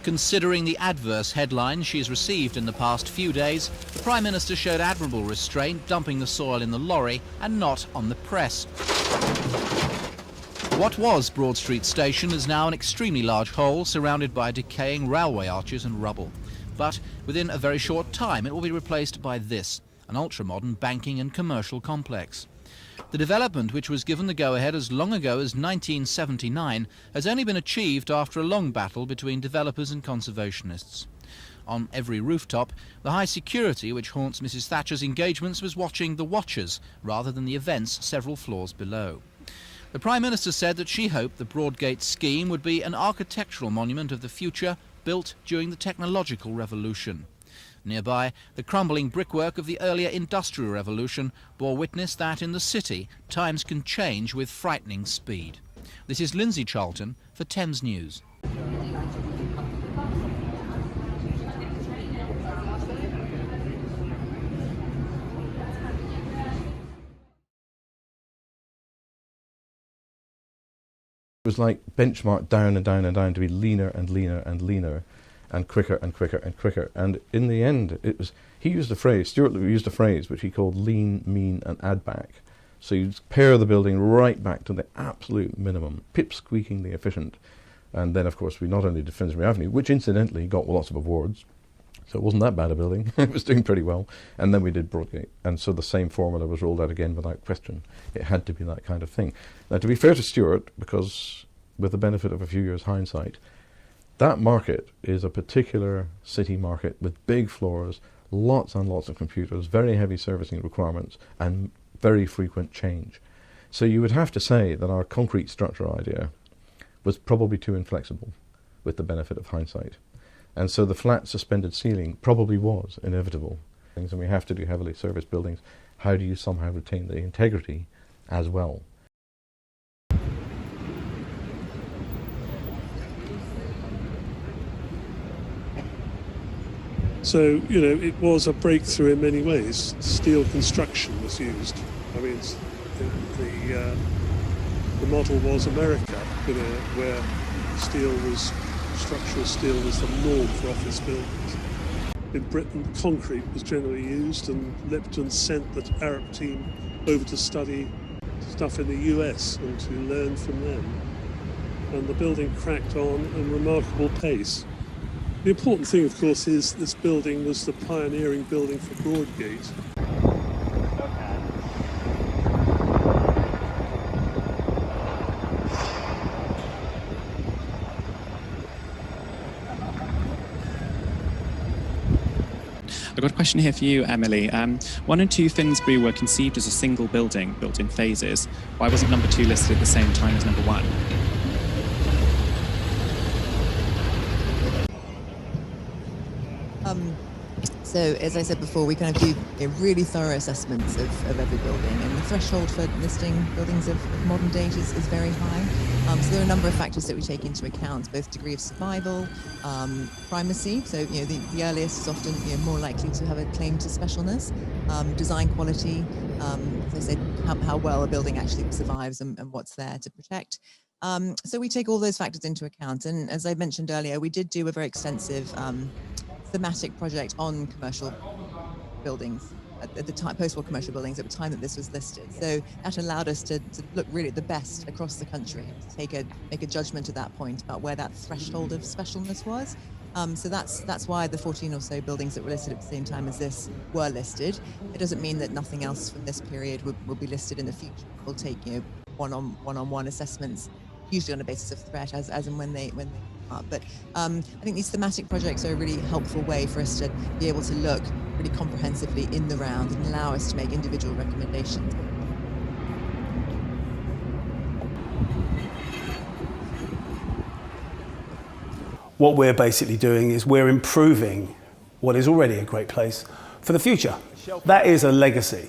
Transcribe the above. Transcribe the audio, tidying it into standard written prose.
Considering the adverse headlines she's received in the past few days, the Prime Minister showed admirable restraint, dumping the soil in the lorry and not on the press. What was Broad Street Station is now an extremely large hole surrounded by decaying railway arches and rubble. But within a very short time it will be replaced by this, an ultra-modern banking and commercial complex. The development, which was given the go-ahead as long ago as 1979, has only been achieved after a long battle between developers and conservationists. On every rooftop, the high security which haunts Mrs Thatcher's engagements was watching the watchers rather than the events several floors below. The Prime Minister said that she hoped the Broadgate scheme would be an architectural monument of the future built during the technological revolution. Nearby, the crumbling brickwork of the earlier Industrial Revolution bore witness that in the city, times can change with frightening speed. This is Lindsay Charlton for Thames News. It was like benchmarked down and down and down to be leaner and leaner and leaner and quicker and quicker and quicker. And in the end, it was, he used a phrase, Stuart used a phrase which he called lean, mean and add back. So you pare the building right back to the absolute minimum, pip-squeakingly efficient. And then, of course, we not only did Finsbury Avenue, which incidentally got lots of awards, so it wasn't that bad a building, it was doing pretty well, and then we did Broadgate. And so the same formula was rolled out again without question. It had to be that kind of thing. Now, to be fair to Stuart, because with the benefit of a few years' hindsight, that market is a particular city market with big floors, lots and lots of computers, very heavy servicing requirements, and very frequent change. So you would have to say that our concrete structure idea was probably too inflexible with the benefit of hindsight. And so the flat suspended ceiling probably was inevitable. And we have to do heavily serviced buildings. How do you somehow retain the integrity as well? So, you know, it was a breakthrough in many ways. Steel construction was used. I mean, the model was America, you know, where structural steel was the norm for office buildings. In Britain, concrete was generally used, and Lipton sent the Arab team over to study stuff in the US and to learn from them. And the building cracked on at a remarkable pace. The important thing, of course, is this building was the pioneering building for Broadgate. I've got a question here for you, Emily. 1 and 2 Finsbury were conceived as a single building, built in phases. Why wasn't number 2 listed at the same time as number 1? So, as I said before, we kind of do really thorough assessments of every building, and the threshold for listing buildings of modern date is very high. So there are a number of factors that we take into account, both degree of survival, primacy, so you know the earliest is often more likely to have a claim to specialness, design quality, as I said, how well a building actually survives and what's there to protect. So we take all those factors into account, and as I mentioned earlier, we did do a very extensive thematic project on commercial buildings at the time, post-war commercial buildings at the time that this was listed. So that allowed us to look really at the best across the country, to make a judgment at that point about where that threshold of specialness was. So that's why the 14 or so buildings that were listed at the same time as this were listed. It doesn't mean that nothing else from this period will be listed in the future. We'll take one-on-one assessments, usually on the basis of threat, as and when they come up. But I think these thematic projects are a really helpful way for us to be able to look really comprehensively in the round and allow us to make individual recommendations. What we're basically doing is we're improving what is already a great place for the future. That is a legacy.